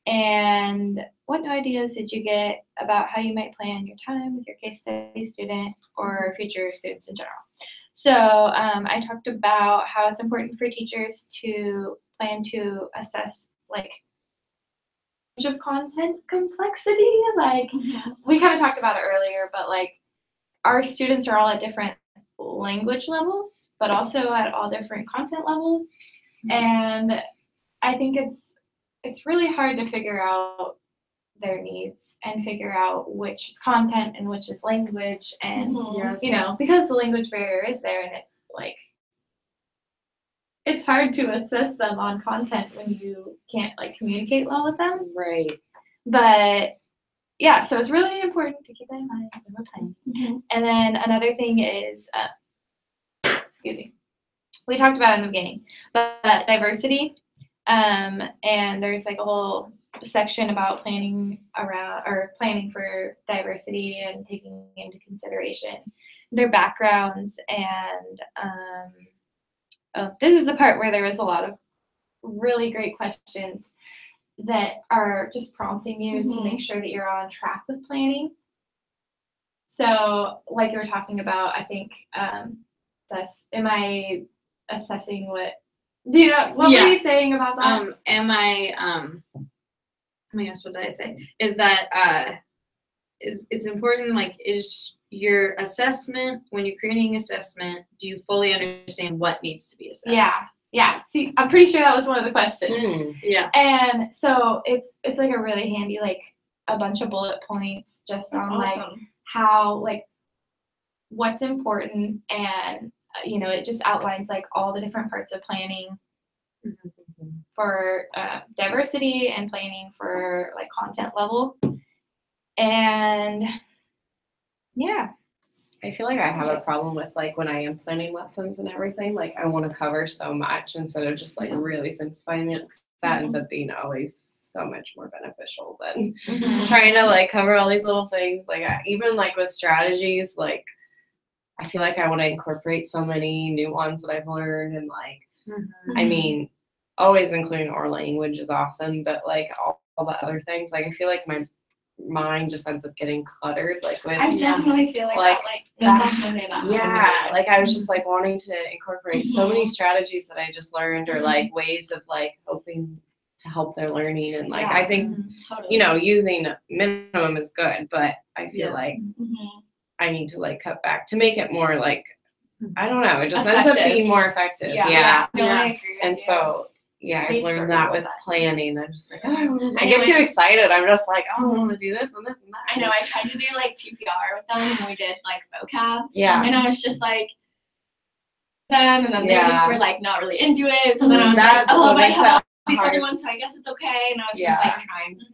and what ideas did you get about how you might plan your time with your case study student or future students in general? So I talked about how it's important for teachers to plan to assess like of content complexity. Like we kind of talked about it earlier, but like our students are all at different language levels, but also at all different content levels. And I think it's really hard to figure out their needs and figure out which is content and which is language. And, you know, because the language barrier is there and it's like, it's hard to assess them on content when you can't like communicate well with them. Right. But yeah, so it's really important to keep that in mind when we're planning. Mm-hmm. And then another thing is, excuse me, we talked about it in the beginning, but diversity. And there's like a whole section about planning for diversity and taking into consideration their backgrounds. And this is the part where there was a lot of really great questions that are just prompting you to make sure that you're on track with planning. So, like you were talking about, I think, am I assessing what? What were you saying about that? What did I say? Is that it's important? Like, is your assessment, when you're creating assessment, do you fully understand what needs to be assessed? Yeah. See, I'm pretty sure that was one of the questions. Yeah. And so it's like a really handy, like, a bunch of bullet points just on awesome. Like how, like, what's important, and it just outlines like all the different parts of planning for diversity and planning for like content level. And yeah. I feel like I have a problem with like when I am planning lessons and everything, like I want to cover so much instead of just like really simplifying it. That ends up being always so much more beneficial than trying to like cover all these little things. Like even like with strategies, like I feel like I want to incorporate so many new ones that I've learned, and like I mean, always including our language is awesome, but like all the other things, like I feel like my mind just ends up getting cluttered, like with I definitely feel like that, like I was just like wanting to incorporate so many strategies that I just learned, or like ways of like hoping to help their learning, and like I think using minimum is good, but I feel like I need to like cut back to make it more like I don't know, it just ends up being more effective. No, I agree and so I've learned that with planning. I'm just like, I get too excited. I'm just like, I want to do this and this and that. I know. I tried to do like TPR with them, and we did like vocab. Yeah. And I was just like, them, and then they just were like not really into it. So then I was like, oh, but I have these other ones, so I guess it's okay. And I was just like trying to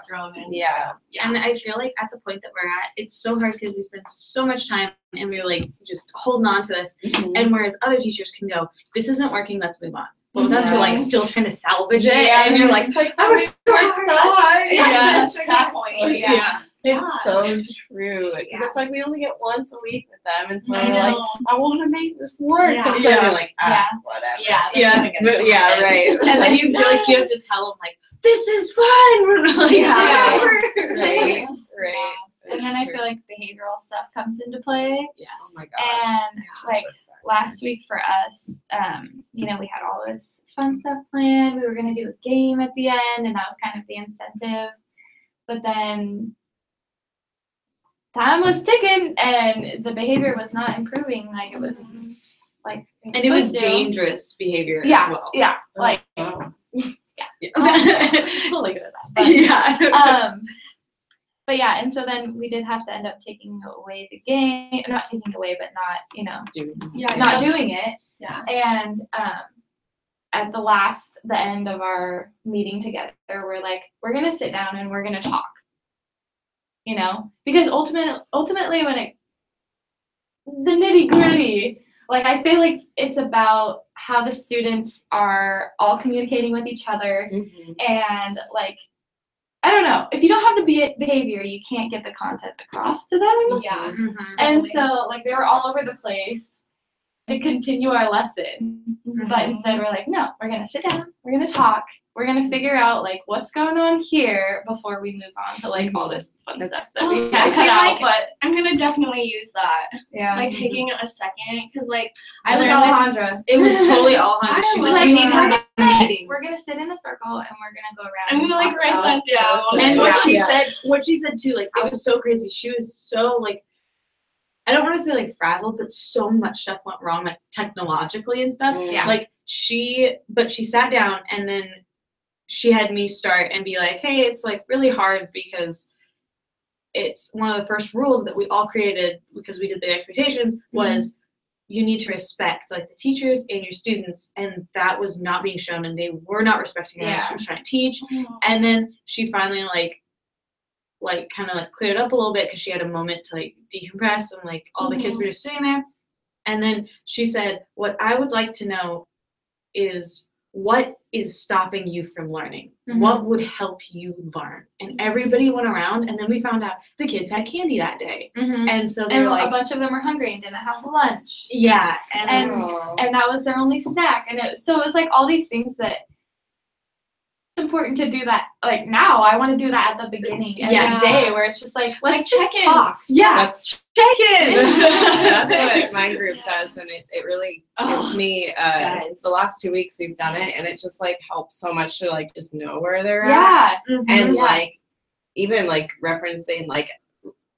throw them in. Yeah. And I feel like at the point that we're at, it's so hard because we spend so much time and we're like just holding on to this. And whereas other teachers can go, this isn't working, let's move on. But with us, we're like still trying to salvage it, and you're like, I was so hard. That's a good point. It's so true. Because it's like we only get once a week with them, and so we're like, I want to make this work. And so you're like, whatever. Right. And then you feel like you have to tell them like, this is fun. Right. And then I feel like behavioral stuff comes into play. Yes. Oh my gosh. And like last week for us, we had all this fun stuff planned. We were going to do a game at the end, and that was kind of the incentive. But then time was ticking, and the behavior was not improving. Like it was like, and it was dangerous behavior as well. Yeah. Like, we'll leave it at that. But yeah, and so then we did have to end up taking away the game, not taking it away, but not, not doing it. Yeah. And at the end of our meeting together, we're like, we're gonna sit down and we're gonna talk. Because ultimately when the nitty-gritty, like I feel like it's about how the students are all communicating with each other, and like, I don't know, if you don't have the behavior, you can't get the content across to them. Yeah. And so like they were all over the place to continue our lesson, but instead we're like, no, we're gonna sit down, we're gonna talk, we're gonna figure out like what's going on here before we move on to like all this fun stuff that we I cut out. like, but I'm gonna definitely use that. Yeah. Like taking a second, because like I learned this. It was totally Alejandra. She's like, we need to have a meeting. We're gonna sit in a circle and we're gonna go around. I'm gonna like write that down. And what she said too, like it was so crazy. She was so like, I don't want to say like frazzled, but so much stuff went wrong, like technologically and stuff. Like she sat down, and then she had me start and be like, hey, it's like really hard because it's one of the first rules that we all created because we did the expectations was you need to respect like the teachers and your students, and that was not being shown, and they were not respecting us. She was trying to teach, and then she finally like like kind of like cleared up a little bit because she had a moment to like decompress, and like all the kids were just sitting there. And then she said, what I would like to know is what is stopping you from learning? What would help you learn? And everybody went around, and then we found out the kids had candy that day. And so they were like, a bunch of them were hungry and didn't have lunch. Yeah. And that was their only snack. And it was like all these things that it's important to do that. Like now I want to do that at the beginning of the day where it's just like, let's check just in. talk. Yeah. Check-ins. That's what my group does, and it really gives me the last 2 weeks we've done it, and it just like helps so much to like just know where they're at. And like even like referencing like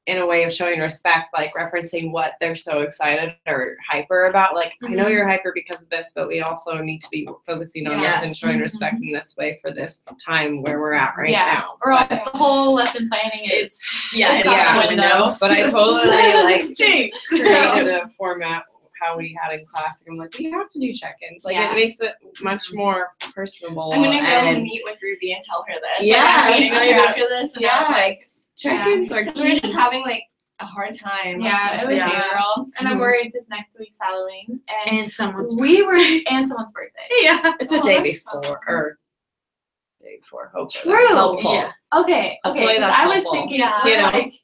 in a way of showing respect, like referencing what they're so excited or hyper about. Like, I know you're hyper because of this, but we also need to be focusing on this and showing respect in this way for this time where we're at right now. Or else the whole lesson planning is it's out the window. But I totally like created a format how we had in class. And I'm like, we have to do check-ins. Like it makes it much more personable. I'm gonna go meet with Ruby and tell her this. Yeah, like, I'm meeting with her after this. And like, check-ins are key. We're just having like a hard time. Yeah, it was girl. And I'm worried this next week's Halloween and someone's someone's birthday. Yeah, it's a day before or day before. Hopefully, true. That's helpful. Yeah. Okay. Hopefully Because that's I was helpful. thinking, You know? like,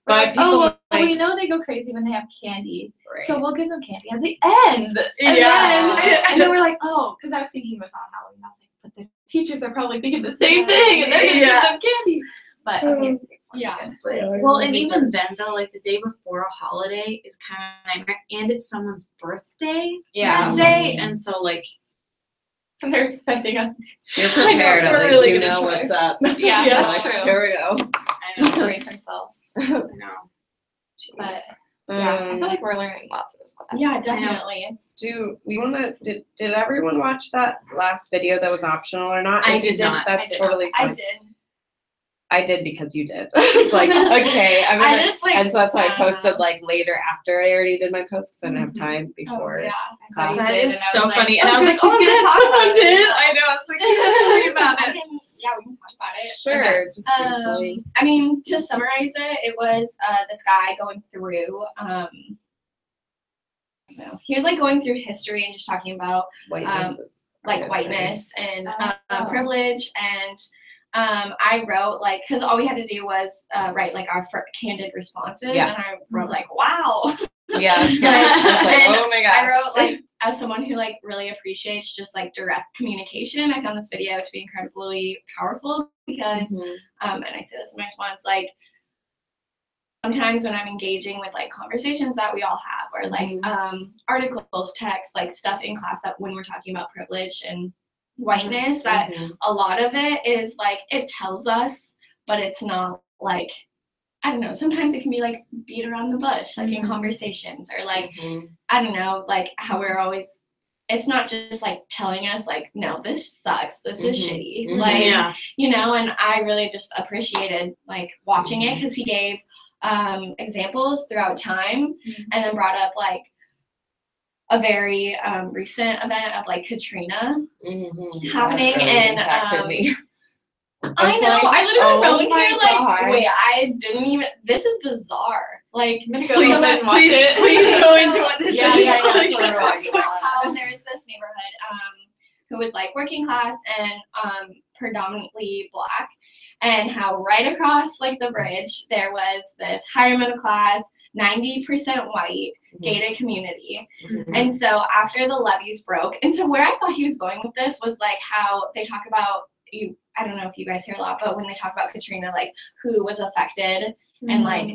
But well, like, we know they go crazy when they have candy, right. so we'll give them candy at the end. And then we're like, oh, because I was thinking it was on Halloween. I was like, but the teachers are probably thinking the same thing, and they're gonna give them candy. But well, and even then though, like the day before a holiday is kind of nightmare, and it's someone's birthday that day, and so like. And they're expecting us. You're prepared, at least really you know what's up. Yeah, that's like, true. Here we go. I know. Brace ourselves. No. But I feel like we're learning lots of this class. Yeah, definitely. Do we want to? Did everyone watch that last video that was optional or not? I did not. That's totally fine. I did. I did because you did. It's like, okay, I'm gonna, I just like, and so that's why I posted like later after I already did my post because I didn't have time before. Oh, That is so funny. And I was like, oh, good, someone did. I know. I was like, tell me about it. We can talk about it. Sure. Just briefly. I mean, to summarize it was this guy going through, he was like going through history and just talking about whiteness and privilege, and I wrote like, because all we had to do was write like our candid responses, and I wrote like, wow. Yeah. It's like, oh my gosh. I wrote like, as someone who like really appreciates just like direct communication, I found this video to be incredibly powerful because, and I say this in my response, like sometimes when I'm engaging with like conversations that we all have, or like articles, text, like stuff in class that when we're talking about privilege and whiteness, that a lot of it is like, it tells us, but it's not like, I don't know, sometimes it can be like beat around the bush, like in conversations, or like, I don't know, like how we're always, it's not just like telling us like, no, this sucks, this is shitty, like, you know, and I really just appreciated like watching it because he gave examples throughout time, and then brought up like a very recent event of like Katrina happening, really and impacted me. I know, like, I literally wrote in here like, wait, I didn't even, this is bizarre. Like, please go into what this is. How there's this neighborhood who was like working class and predominantly Black, and how right across like the bridge there was this higher middle class, 90% white gated community. And so after the levees broke, and so where I thought he was going with this was like how they talk about, I don't know if you guys hear a lot, but when they talk about Katrina, like who was affected and like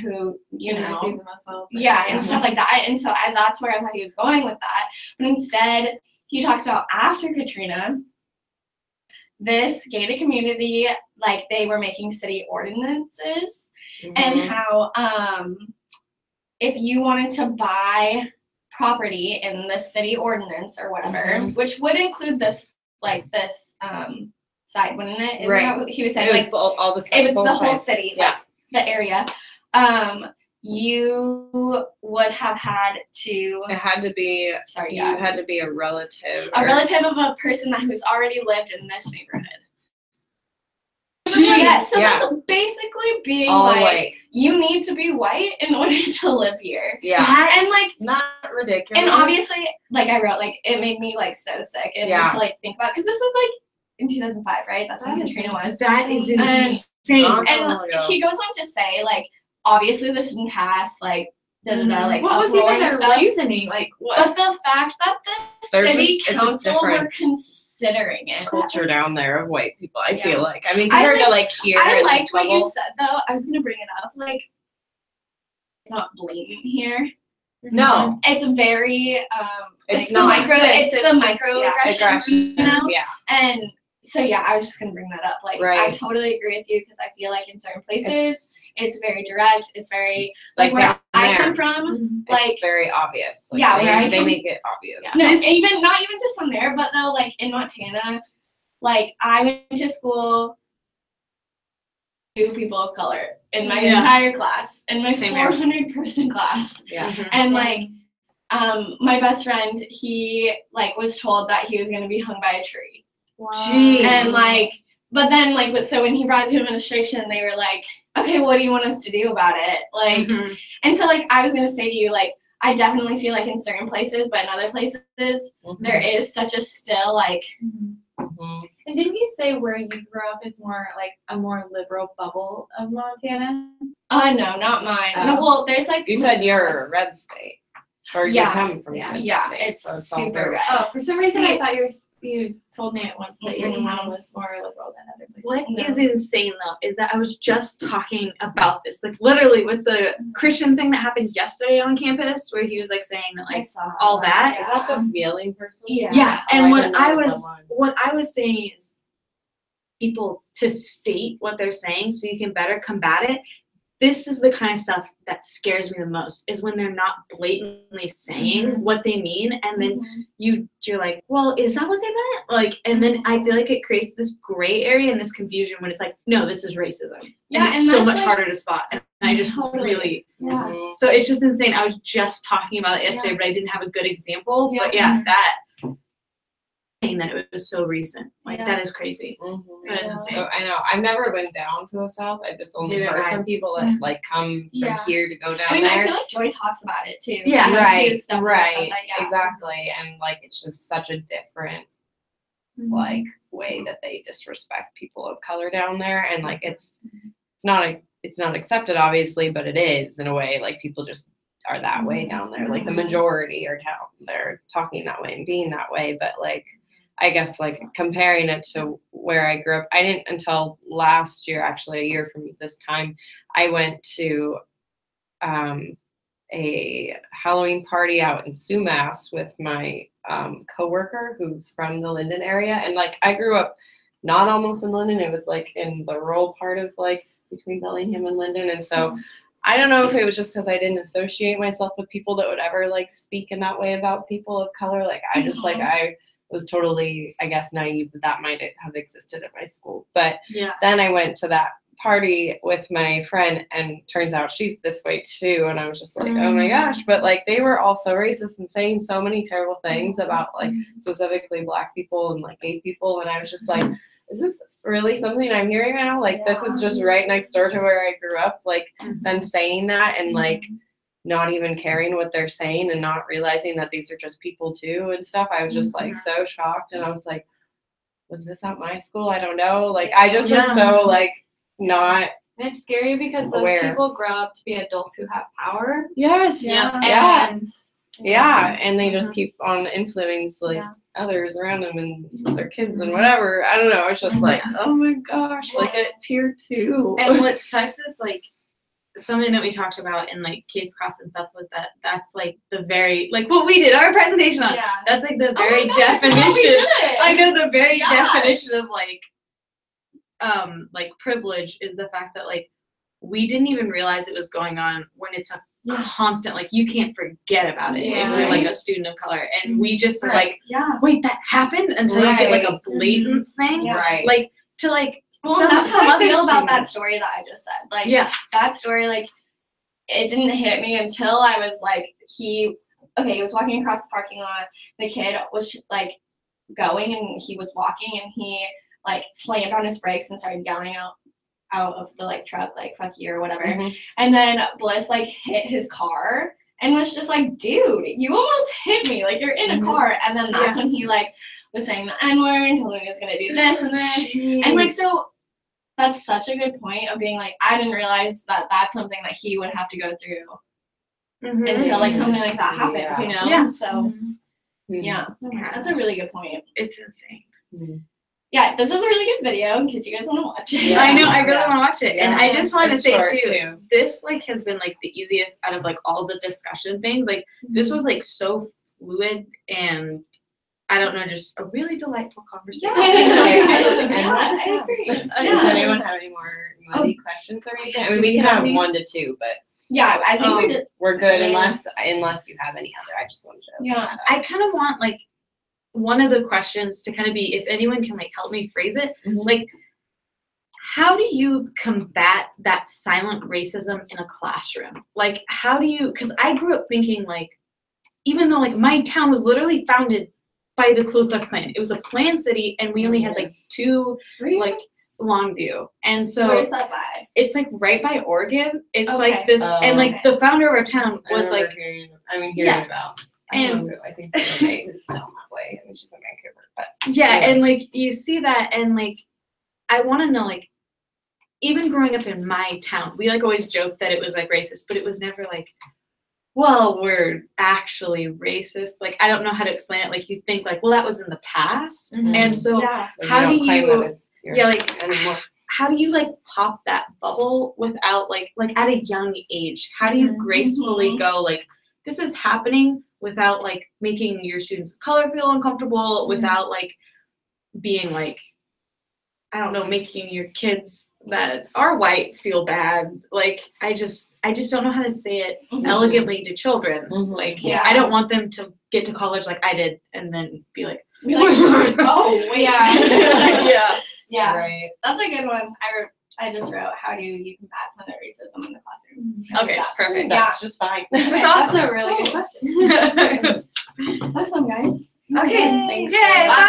who, you know, the most help, and stuff like that. And so that's where I thought he was going with that. But instead he talks about after Katrina, this gated community, like they were making city ordinances, and how if you wanted to buy property in the city ordinance or whatever, which would include this like this side, wouldn't it? Isn't that what he was saying? Like all the it was the whole city, like the area. You would have had to. It had to be. Sorry, you had to be a relative. A relative of a person that who's already lived in this neighborhood. Jesus. Yes, so that's basically being all like, white. You need to be white in order to live here. Yeah. And like, not ridiculous. and obviously, like I wrote, like it made me like so sick and to like think about, because this was like in 2005, right? That's when Katrina was. That is insane. And he goes on to say, like, obviously this didn't pass, like, like, what was even their reasoning? Like, what? But the fact that the city council were considering it. Culture down there of white people, I feel like. I mean, compared to like here. I liked what you said though. I was gonna bring it up. Like, it's not blatant here. No, it's very it's the microaggressions, you know? Yeah. And so yeah, I was just gonna bring that up. Like, I totally agree with you, because I feel like in certain places it's very direct. It's very like where I come from. Like, it's very obvious. Like, yeah, they make it obvious. No, even not even just on there, but though like in Montana, like I went to school, 2 people of color in my entire class, in my 400-person class. Yeah. And like, my best friend, he like was told that he was gonna be hung by a tree. Wow. Jeez. And like, but then like, so when he brought it to administration, they were like, okay, what do you want us to do about it? Like, and so like, I was gonna say to you, like, I definitely feel like in certain places, but in other places, there is such a still like. And didn't you say where you grew up is more like a more liberal bubble of Montana? No, not mine. No, well, there's like. You said you're a red state. Or you come from red state, it's so super red. Oh, for some reason I thought you told me at once that your town was more liberal than other places. What is insane though is that I was just talking about this, like literally with the Christian thing that happened yesterday on campus, where he was like saying that like all that. Is that the feeling person? Yeah. And what I was saying is people to state what they're saying so you can better combat it. This is the kind of stuff that scares me the most, is when they're not blatantly saying what they mean, and then you're like, well, is that what they meant? Like, and then I feel like it creates this gray area and this confusion when it's like, no, this is racism. Yeah, and it's so much harder to spot. And I just really, so it's just insane. I was just talking about it yesterday, but I didn't have a good example. But that saying that it was so recent, like that is crazy. That is insane. So I know I've never been down to the South. I just only heard from people that like come from here to go down there. I feel like Joy talks about it too. Yeah, right, exactly. And like it's just such a different like way that they disrespect people of color down there, and like it's not accepted obviously, but it is in a way. Like people just are that way down there. Like the majority are they're talking that way and being that way, but like. I guess like comparing it to where I grew up, I didn't until last year, actually a year from this time, I went to a Halloween party out in Sumas with my coworker who's from the Linden area. And like I grew up not almost in Linden, it was like in the rural part of like between Bellingham and Linden. And so I don't know if it was just because I didn't associate myself with people that would ever like speak in that way about people of color. Like I just like I was totally, I guess, naive that might have existed at my school. But then I went to that party with my friend, and turns out she's this way too. And I was just like, oh my gosh. But like they were all so racist and saying so many terrible things about like specifically Black people and like gay people. And I was just like, is this really something I'm hearing now? Like this is just right next door to where I grew up. Like them saying that and like not even caring what they're saying and not realizing that these are just people too and stuff. I was just like so shocked, and I was like, was this at my school? I don't know. Like I just was so like not. And it's scary because those people grow up to be adults who have power. Yes. And they just keep on influencing like others around them and their kids and whatever. I don't know. It's just like, oh my gosh, like it's here too. And what sucks is like something that we talked about in like kids class and stuff was that's like the very like what we did our presentation on. That's like the very definition. I know the very definition of like privilege is the fact that like we didn't even realize it was going on when it's a constant, like you can't forget about it if you're like a student of color, and we just are like, wait, that happened, until you get like a blatant thing, like to like. Well, that's how I feel about that story that I just said. Like, that story, like, it didn't hit me until I was like, he was walking across the parking lot. The kid was like going, and he was walking, and he like slammed on his brakes and started yelling out out of the like truck, like fuck you or whatever. And then Bliss like hit his car and was just like, dude, you almost hit me, like you're in a car. And then that's when he like was saying the N-word and told me he was gonna do this and this. And like, so that's such a good point of being like, I didn't realize that that's something that he would have to go through until like something like that happened, you know? Yeah. So that's a really good point. It's insane. Yeah, this is a really good video in case you guys want to watch it. I know, I really want to watch it. Yeah. And I just want to It's say short, too, this like has been like the easiest out of like all the discussion things. Like this was like so fluid and I don't know, just a really delightful conversation. I agree. Does anyone have any more muddy questions or anything? I mean, we can have 1 to 2, but yeah, I think we're good unless you have any other. I just wanted to. Yeah, I kind of want like one of the questions to kind of be, if anyone can like help me phrase it, like how do you combat that silent racism in a classroom? Like how do you, because I grew up thinking like, even though like my town was literally founded by the Ku Klux Klan, it was a Klan city and we only had like 2 like Longview. And so where's that by? it's like right by Oregon. It's like this and like the founder of our town was like hearing about. And I think the roommate who's down that way. I mean, she's in Vancouver, but and like you see that, and like I want to know, like even growing up in my town, we like always joked that it was like racist, but it was never like, well, we're actually racist. Like I don't know how to explain it. Like you think like, well, that was in the past, and so how do you, how do you like pop that bubble without like at a young age? How do you gracefully go like, this is happening without like making your students of color feel uncomfortable, without like being like, I don't know, making your kids that are white feel bad. Like I just don't know how to say it elegantly to children. Like I don't want them to get to college like I did and then be like oh yeah. Yeah. Right. That's a good one. I just wrote, how do you combat some of the racism in the classroom? Okay, perfect. That's just fine. That's awesome. That's a really good question. Awesome, guys. Okay. Thanks. Yay, bye.